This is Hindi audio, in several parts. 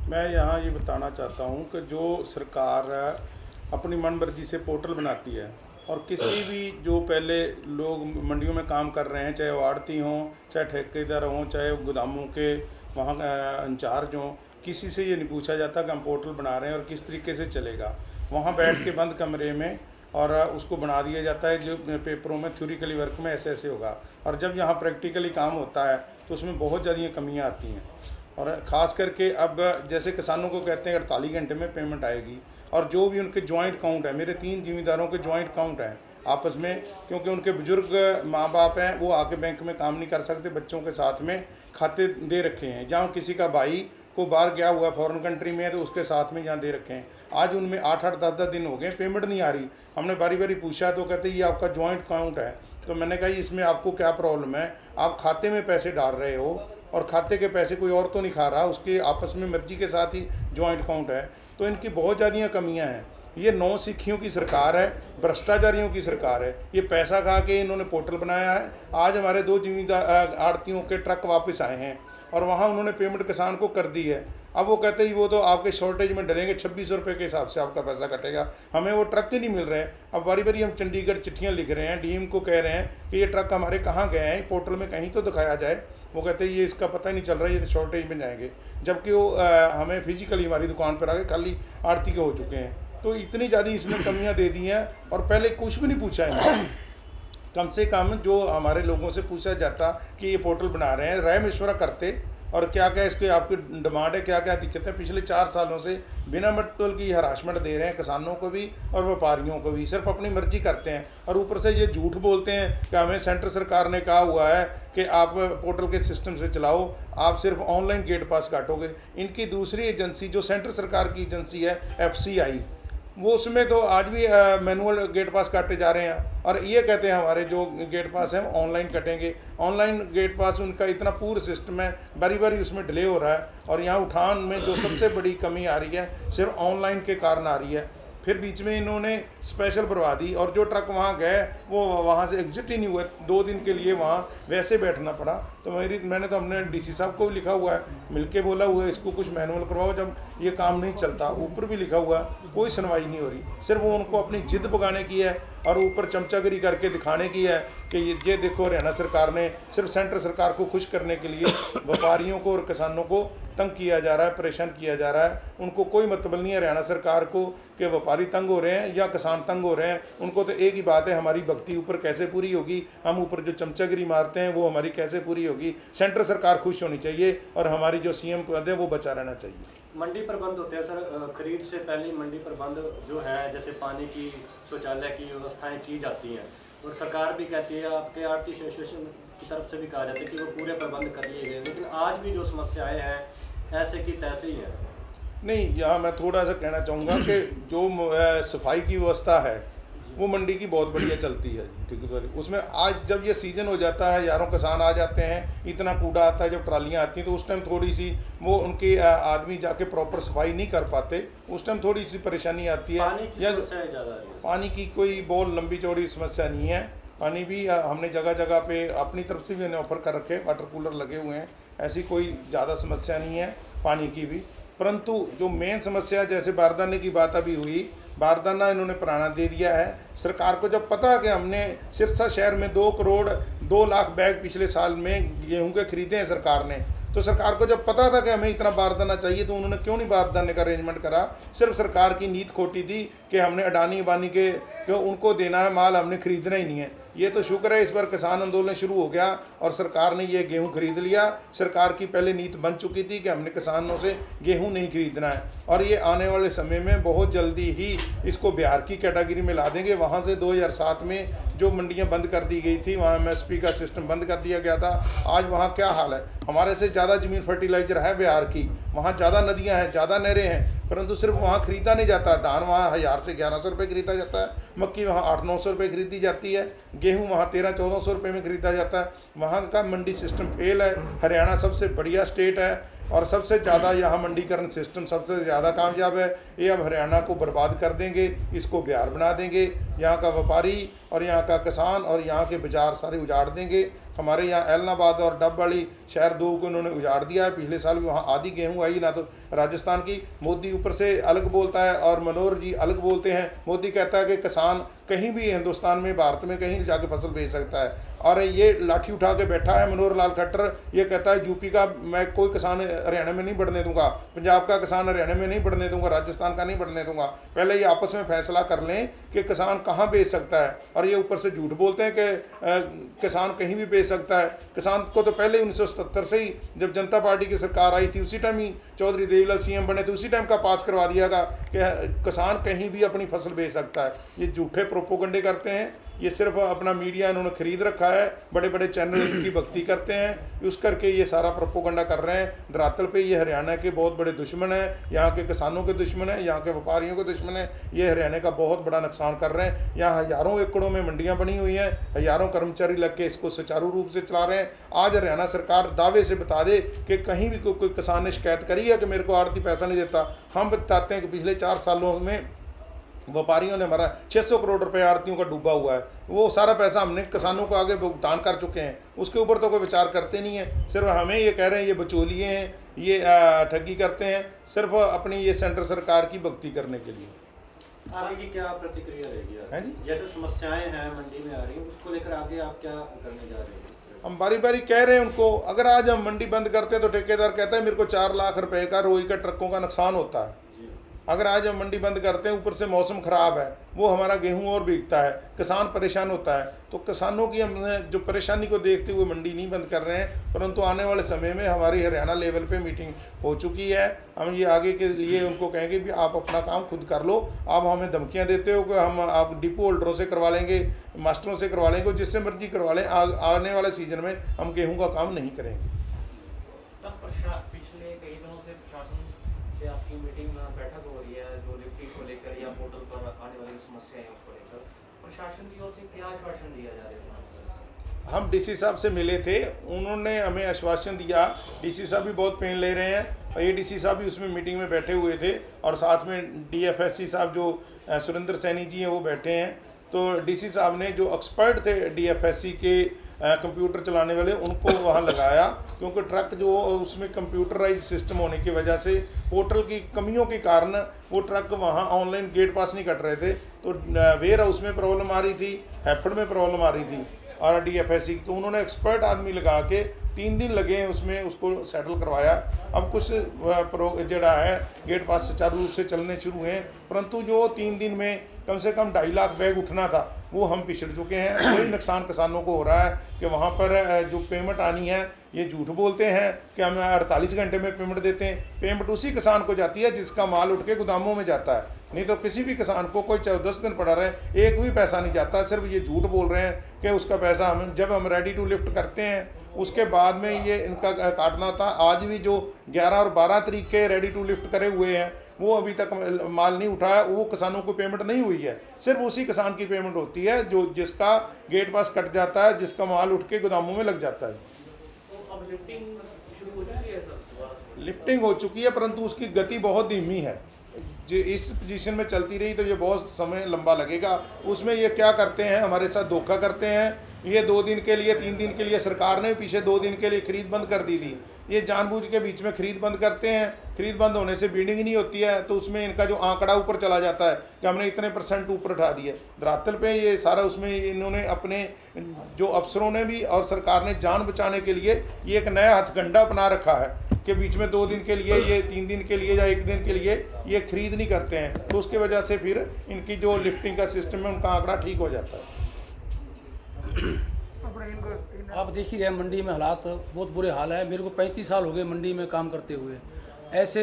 मैं यहाँ ये बताना चाहता हूँ कि जो सरकार अपनी मनमर्जी से पोर्टल बनाती है और किसी भी जो पहले लोग मंडियों में काम कर रहे हैं, चाहे वो आड़ती हों, चाहे ठेकेदार हों, चाहे वो गोदामों के वहाँ इंचार्ज हों, किसी से ये नहीं पूछा जाता कि हम पोर्टल बना रहे हैं और किस तरीके से चलेगा। वहाँ बैठ के बंद कमरे में और उसको बना दिया जाता है, जो पेपरों में थ्योरिकली वर्क में ऐसे ऐसे होगा, और जब यहाँ प्रैक्टिकली काम होता है तो उसमें बहुत ज़्यादा कमियाँ आती हैं। और ख़ास करके अब जैसे किसानों को कहते हैं 48 घंटे में पेमेंट आएगी, और जो भी उनके जॉइंट अकाउंट है, मेरे 3 ज़िम्मेदारों के जॉइंट अकाउंट हैं आपस में, क्योंकि उनके बुजुर्ग माँ बाप हैं, वो आके बैंक में काम नहीं कर सकते, बच्चों के साथ में खाते दे रखे हैं। जहाँ किसी का भाई को बाहर गया हुआ फॉरेन कंट्री में है तो उसके साथ में यहाँ दे रखे हैं। आज उनमें 8-8 10-10 दिन हो गए, पेमेंट नहीं आ रही। हमने बारी बारी पूछा तो कहते ये आपका जॉइंट अकाउंट है। तो मैंने कहा इसमें आपको क्या प्रॉब्लम है, आप खाते में पैसे डाल रहे हो और खाते के पैसे कोई और तो नहीं खा रहा, उसके आपस में मर्जी के साथ ही जॉइंट अकाउंट है। तो इनकी बहुत ज़्यादा कमियां हैं। ये नौसिखियों की सरकार है, भ्रष्टाचारियों की सरकार है। ये पैसा खा के इन्होंने पोर्टल बनाया है। आज हमारे 2 जिम्मेदार आड़तियों के ट्रक वापस आए हैं और वहाँ उन्होंने पेमेंट किसान को कर दी है। अब वो कहते हैं वो तो आपके शॉर्टेज में डलेंगे, 2600 रुपये के हिसाब से आपका पैसा कटेगा। हमें वो ट्रक ही नहीं मिल रहे हैं। अब बारी बारी हम चंडीगढ़ चिट्ठियाँ लिख रहे हैं, डीएम को कह रहे हैं कि ये ट्रक हमारे कहाँ गए हैं, पोर्टल में कहीं तो दिखाया जाए। वो कहते हैं ये इसका पता ही नहीं चल रहा है, ये तो शॉर्टेज में जाएंगे, जबकि वो हमें फिजिकली हमारी दुकान पर आके खाली आड़ती के हो चुके हैं। तो इतनी ज़्यादा इसमें कमियां दे दी हैं और पहले कुछ भी नहीं पूछा है। कम से कम जो हमारे लोगों से पूछा जाता कि ये पोर्टल बना रहे हैं, राय मशवरा करते और क्या क्या इसके आपकी डिमांड है, क्या क्या दिक्कत है। पिछले 4 सालों से बिना मतलब की हरासमेंट दे रहे हैं किसानों को भी और व्यापारियों को भी, सिर्फ अपनी मर्जी करते हैं। और ऊपर से ये झूठ बोलते हैं कि हमें सेंटर सरकार ने कहा हुआ है कि आप पोर्टल के सिस्टम से चलाओ, आप सिर्फ ऑनलाइन गेट पास काटोगे। इनकी दूसरी एजेंसी जो सेंटर सरकार की एजेंसी है FCI, वो उसमें तो आज भी मैनुअल गेट पास काटे जा रहे हैं और ये कहते हैं हमारे जो गेट पास हैं ऑनलाइन कटेंगे। ऑनलाइन गेट पास उनका इतना पूरा सिस्टम है, बारी बारी उसमें डिले हो रहा है। और यहाँ उठान में जो सबसे बड़ी कमी आ रही है सिर्फ ऑनलाइन के कारण आ रही है। फिर बीच में इन्होंने स्पेशल भरवा दी और जो ट्रक वहाँ गए वो वहाँ से एग्जिट ही नहीं हुए, 2 दिन के लिए वहाँ वैसे बैठना पड़ा। तो मैंने तो अपने DC साहब को भी लिखा हुआ है, मिलके बोला हुआ है इसको कुछ मैनुअल करवाओ, जब ये काम नहीं चलता। ऊपर भी लिखा हुआ है, कोई सुनवाई नहीं हो रही। सिर्फ वो उनको अपनी जिद भगाने की है और ऊपर चमचागिरी करके दिखाने की है कि ये देखो हरियाणा सरकार ने सिर्फ सेंटर सरकार को खुश करने के लिए व्यापारियों को और किसानों को तंग किया जा रहा है, परेशान किया जा रहा है। उनको कोई मतलब नहीं है हरियाणा सरकार को कि व्यापारी तंग हो रहे हैं या किसान तंग हो रहे हैं। उनको तो एक ही बात है, हमारी भक्ति ऊपर कैसे पूरी होगी, हम ऊपर जो चमचागिरी मारते हैं वो हमारी कैसे पूरी होगी। सेंटर सरकार खुश होनी चाहिए और हमारी जो CM पद है वो बचा रहना चाहिए। मंडी प्रबंध होते हैं सर, खरीद से पहले मंडी प्रबंध जो है, जैसे पानी की, शौचालय की व्यवस्थाएं की जाती हैं और सरकार भी कहती है, आपके आरती एसोसिएशन की तरफ से भी कहा जाता है कि वो पूरे प्रबंध कर लिए गए, लेकिन आज भी जो समस्याएं हैं ऐसे की तैसे ही है। नहीं, यहाँ मैं थोड़ा सा कहना चाहूँगा कि जो सफाई की व्यवस्था है वो मंडी की बहुत बढ़िया चलती है जी, ठीक है। उसमें आज जब ये सीज़न हो जाता है, यारों किसान आ जाते हैं, इतना कूड़ा आता है, जब ट्रालियाँ आती हैं तो उस टाइम थोड़ी सी वो उनके आदमी जाके प्रॉपर सफाई नहीं कर पाते, उस टाइम थोड़ी सी परेशानी आती है। या पानी की कोई बहुत लंबी चौड़ी समस्या नहीं है। पानी भी हमने जगह जगह पे अपनी तरफ से भी हमने ऑफर कर रखे, वाटर कूलर लगे हुए हैं, ऐसी कोई ज़्यादा समस्या नहीं है पानी की भी। परंतु जो मेन समस्या, जैसे बारदाने की बात अभी हुई, बारदाना इन्होंने पुराना दे दिया है। सरकार को जब पता है कि हमने सिरसा शहर में 2 करोड़ 2 लाख बैग पिछले साल में गेहूं के खरीदे हैं सरकार ने, तो सरकार को जब पता था कि हमें इतना बारदाना चाहिए तो उन्होंने क्यों नहीं बारदाने का अरेंजमेंट करा। सिर्फ सरकार की नीत खोटी थी कि हमने अडानी अबानी के जो उनको देना है माल, हमने खरीदना ही नहीं है। ये तो शुक्र है इस बार किसान आंदोलन शुरू हो गया और सरकार ने ये गेहूं खरीद लिया। सरकार की पहले नीति बन चुकी थी कि हमने किसानों से गेहूं नहीं खरीदना है और ये आने वाले समय में बहुत जल्दी ही इसको बिहार की कैटेगरी में ला देंगे। वहाँ से 2007 में जो मंडियाँ बंद कर दी गई थी, वहाँ MSP का सिस्टम बंद कर दिया गया था। आज वहाँ क्या हाल है, हमारे से ज़्यादा ज़मीन फर्टिलाइज़र है बिहार की, वहाँ ज़्यादा नदियाँ हैं, ज़्यादा नहरें हैं, परंतु सिर्फ वहाँ खरीदा नहीं जाता। धान वहाँ 1000 से 1100 रुपये खरीदा जाता है, मक्की वहाँ 800-900 रुपये खरीदी जाती है, गेहूँ वहाँ 1300-1400 रुपये में खरीदा जाता है। वहाँ का मंडी सिस्टम फेल है। हरियाणा सबसे बढ़िया स्टेट है, और सबसे ज़्यादा यहाँ मंडीकरण सिस्टम सबसे ज़्यादा कामयाब है। ये अब हरियाणा को बर्बाद कर देंगे, इसको बिहार बना देंगे, यहाँ का व्यापारी और यहाँ का किसान और यहाँ के बाजार सारे उजाड़ देंगे। हमारे यहाँ एलनाबाद और डब वाली शहर 2 को उन्होंने उजाड़ दिया है। पिछले साल भी वहाँ आधी गेहूँ आई, ना तो राजस्थान की। मोदी ऊपर से अलग बोलता है और मनोहर जी अलग बोलते हैं। मोदी कहता है कि किसान कहीं भी हिंदुस्तान में, भारत में कहीं जाके फसल बेच सकता है, और ये लाठी उठा के बैठा है मनोहर लाल खट्टर। ये कहता है यूपी का मैं कोई किसान हरियाणा में नहीं बढ़ने दूंगा, पंजाब का किसान हरियाणा में नहीं बढ़ने दूंगा, राजस्थान का नहीं बढ़ने दूंगा। पहले ये आपस में फैसला कर लें कि किसान कहाँ बेच सकता है, और ये ऊपर से झूठ बोलते हैं कि किसान कहीं भी बेच सकता है। किसान को तो पहले 1977 से ही, जब जनता पार्टी की सरकार आई थी, उसी टाइम ही चौधरी देवीलाल सीएम बने थे, उसी टाइम का पास करवा दिया गया कि किसान कहीं भी अपनी फसल बेच सकता है। ये झूठे प्रोपोगंडे करते हैं। ये सिर्फ अपना मीडिया इन्होंने खरीद रखा है, बड़े बड़े चैनल इनकी भक्ति करते हैं, उस करके ये सारा प्रोपोगंडा कर रहे हैं। धरातल पे ये हरियाणा के बहुत बड़े दुश्मन हैं, यहाँ के किसानों के दुश्मन हैं, यहाँ के व्यापारियों के दुश्मन हैं। ये हरियाणा का बहुत बड़ा नुकसान कर रहे हैं। यहाँ हज़ारों एकड़ों में मंडियाँ बनी हुई हैं, हज़ारों कर्मचारी लग के इसको सुचारू रूप से चला रहे हैं। आज हरियाणा सरकार दावे से बता दे कि कहीं भी कोई किसान ने शिकायत करी है कि मेरे को आड़ती पैसा नहीं देता। हम बताते हैं कि पिछले 4 सालों में व्यापारियों ने हमारा 600 करोड़ रुपए आड़तियों का डूबा हुआ है। वो सारा पैसा हमने किसानों को आगे भुगतान कर चुके हैं, उसके ऊपर तो कोई विचार करते नहीं है। सिर्फ हमें ये कह रहे हैं ये बचौलिए हैं, ये ठगी करते हैं, सिर्फ अपनी ये सेंटर सरकार की भक्ति करने के लिए। आगे की क्या प्रतिक्रिया रहेगी? है जी, जैसे समस्याएं हैं मंडी में आ रही हैं, उसको लेकर आगे आप क्या करने जा रहे हैं? हम बारी बारी कह रहे हैं उनको, अगर आज हम मंडी बंद करते हैं तो ठेकेदार कहता है मेरे को 4 लाख रुपए का रोज का ट्रकों का नुकसान होता है। अगर आज हम मंडी बंद करते हैं, ऊपर से मौसम ख़राब है, वो हमारा गेहूं और बिकता है, किसान परेशान होता है। तो किसानों की हम जो परेशानी को देखते हुए मंडी नहीं बंद कर रहे हैं, परंतु आने वाले समय में हमारी हरियाणा लेवल पे मीटिंग हो चुकी है। हम ये आगे के लिए उनको कहेंगे भी आप अपना काम खुद कर लो। आप हमें धमकियां देते हो कि हम आप डिपो होल्डरों से करवा लेंगे, मास्टरों से करवा लेंगे, जिससे मर्जी करवा लें, आने वाले सीजन में हम गेहूँ का काम नहीं करेंगे। पिछले कई दिनों से प्रशासन से आपकी मीटिंग में बैठक हो रही है, जो लिफ्टिंग को लेकर या पोर्टल पर आने वाली समस्याएं हैं उसको लेकर, प्रशासन की ओर से क्या आश्वासन दिया जा रहा है? हम डीसी साहब से मिले थे, उन्होंने हमें आश्वासन दिया। डीसी साहब भी बहुत पेन ले रहे हैं और ये डीसी साहब भी उसमें मीटिंग में बैठे हुए थे, और साथ में डीएफएससी साहब जो सुरेंद्र सैनी जी हैं वो बैठे हैं। तो डीसी साहब ने जो एक्सपर्ट थे डीएफएससी के कंप्यूटर चलाने वाले, उनको वहाँ लगाया, क्योंकि ट्रक जो उसमें कंप्यूटराइज सिस्टम होने की वजह से पोर्टल की कमियों के कारण वो ट्रक वहाँ ऑनलाइन गेट पास नहीं कट रहे थे। तो वेयर हाउस में प्रॉब्लम आ रही थी, हैफर्ड में प्रॉब्लम आ रही थी और डीएफएससी, तो उन्होंने एक्सपर्ट आदमी लगा के 3 दिन लगे उसमें उसको सेटल करवाया। अब कुछ जड़ा है गेट पास सुचारू रूप से चलने शुरू हैं, परंतु जो 3 दिन में कम से कम 2.5 लाख बैग उठना था वो हम पिछड़ चुके हैं। वही नुकसान किसानों को हो रहा है कि वहाँ पर जो पेमेंट आनी है, ये झूठ बोलते हैं कि हम 48 घंटे में पेमेंट देते हैं। पेमेंट उसी किसान को जाती है जिसका माल उठ के गोदामों में जाता है, नहीं तो किसी भी किसान को कोई 14-10 दिन पड़ा रहे एक भी पैसा नहीं जाता। सिर्फ ये झूठ बोल रहे हैं कि उसका पैसा हम जब हम रेडी टू लिफ्ट करते हैं उसके बाद में ये इनका काटना था। आज भी जो 11 और 12 तारीख के रेडी टू लिफ्ट करे हुए हैं वो अभी तक माल नहीं उठाया, वो किसानों को पेमेंट नहीं हुई है। सिर्फ उसी किसान की पेमेंट होती है जो जिसका गेट पास कट जाता है, जिसका माल उठ के गोदामों में लग जाता है। तो अब लिफ्टिंग शुरू हो चुकी है सर? लिफ्टिंग हो चुकी है, परंतु उसकी गति बहुत धीमी है। जो इस पोजीशन में चलती रही तो ये बहुत समय लंबा लगेगा। उसमें ये क्या करते हैं, हमारे साथ धोखा करते हैं। ये 2 दिन के लिए 3 दिन के लिए सरकार ने पीछे 2 दिन के लिए खरीद बंद कर दी थी। ये जानबूझ के बीच में खरीद बंद करते हैं। खरीद बंद होने से बिडिंग नहीं होती है, तो उसमें इनका जो आंकड़ा ऊपर चला जाता है कि हमने इतने % ऊपर उठा दिए। धरातल पे ये सारा उसमें इन्होंने अपने जो अफसरों ने भी और सरकार ने जान बचाने के लिए ये एक नया हथकंडा अपना रखा है कि बीच में 2 दिन के लिए, ये 3 दिन के लिए या 1 दिन के लिए ये खरीद नहीं करते हैं। तो उसकी वजह से फिर इनकी जो लिफ्टिंग का सिस्टम है उनका आंकड़ा ठीक हो जाता है। आप देख ही रहे मंडी में हालात बहुत बुरे हाल है। मेरे को 35 साल हो गए मंडी में काम करते हुए। ऐसे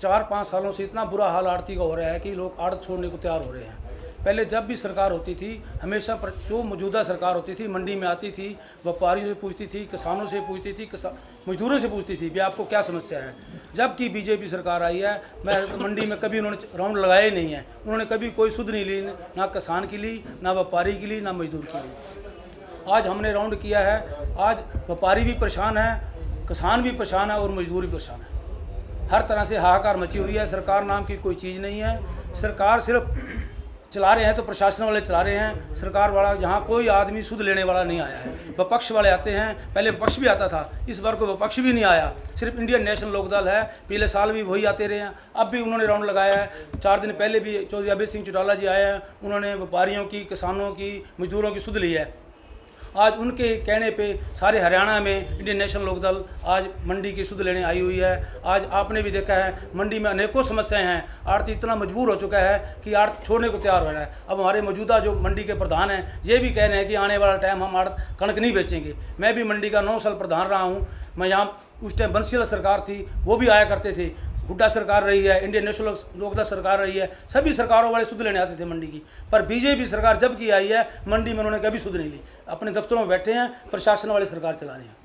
4-5 सालों से इतना बुरा हाल आड़ती का हो रहा है कि लोग आड़त छोड़ने को तैयार हो रहे हैं। पहले जब भी सरकार होती थी, हमेशा जो मौजूदा सरकार होती थी मंडी में आती थी, व्यापारियों से पूछती थी, किसानों से पूछती थी, मजदूरों से पूछती थी भी आपको क्या समस्या है। जब कि बीजेपी सरकार आई है, मैं मंडी में कभी उन्होंने राउंड लगाया ही नहीं है। उन्होंने कभी कोई सुध नहीं ली, ना किसान की ली, ना व्यापारी की ली, ना मजदूर की ली। आज हमने राउंड किया है। आज व्यापारी भी परेशान है, किसान भी परेशान है और मजदूर भी परेशान है। हर तरह से हाहाकार मची हुई है। सरकार नाम की कोई चीज़ नहीं है। सरकार सिर्फ चला रहे हैं तो प्रशासन वाले चला रहे हैं। सरकार वाला यहाँ कोई आदमी सुध लेने वाला नहीं आया है। विपक्ष वाले आते हैं, पहले विपक्ष भी आता था, इस बार कोई विपक्ष भी नहीं आया। सिर्फ इंडियन नेशनल लोकदल है। पिछले साल भी वही आते रहे हैं, अब भी उन्होंने राउंड लगाया है। 4 दिन पहले भी चौधरी अभय सिंह चौटाला जी आए हैं, उन्होंने व्यापारियों की, किसानों की, मजदूरों की सुध ली है। आज उनके कहने पे सारे हरियाणा में इंडियन नेशनल लोकदल आज मंडी की सुध लेने आई हुई है। आज आपने भी देखा है मंडी में अनेकों समस्याएं हैं। आड़ती इतना मजबूर हो चुका है कि आड़त छोड़ने को तैयार हो रहा है। अब हमारे मौजूदा जो मंडी के प्रधान हैं ये भी कह रहे हैं कि आने वाला टाइम हम आड़त कणक नहीं बेचेंगे। मैं भी मंडी का 9 साल प्रधान रहा हूँ। मैं यहाँ उस टाइम बंसीलाल सरकार थी, वो भी आया करते थे। हुड्डा सरकार रही है, इंडियन नेशनल लोकदल सरकार रही है, सभी सरकारों वाले सुध लेने आते थे मंडी की। पर बीजेपी सरकार जब की आई है मंडी में उन्होंने कभी सुध नहीं ली। अपने दफ्तरों में बैठे हैं, प्रशासन वाले सरकार चला रहे हैं।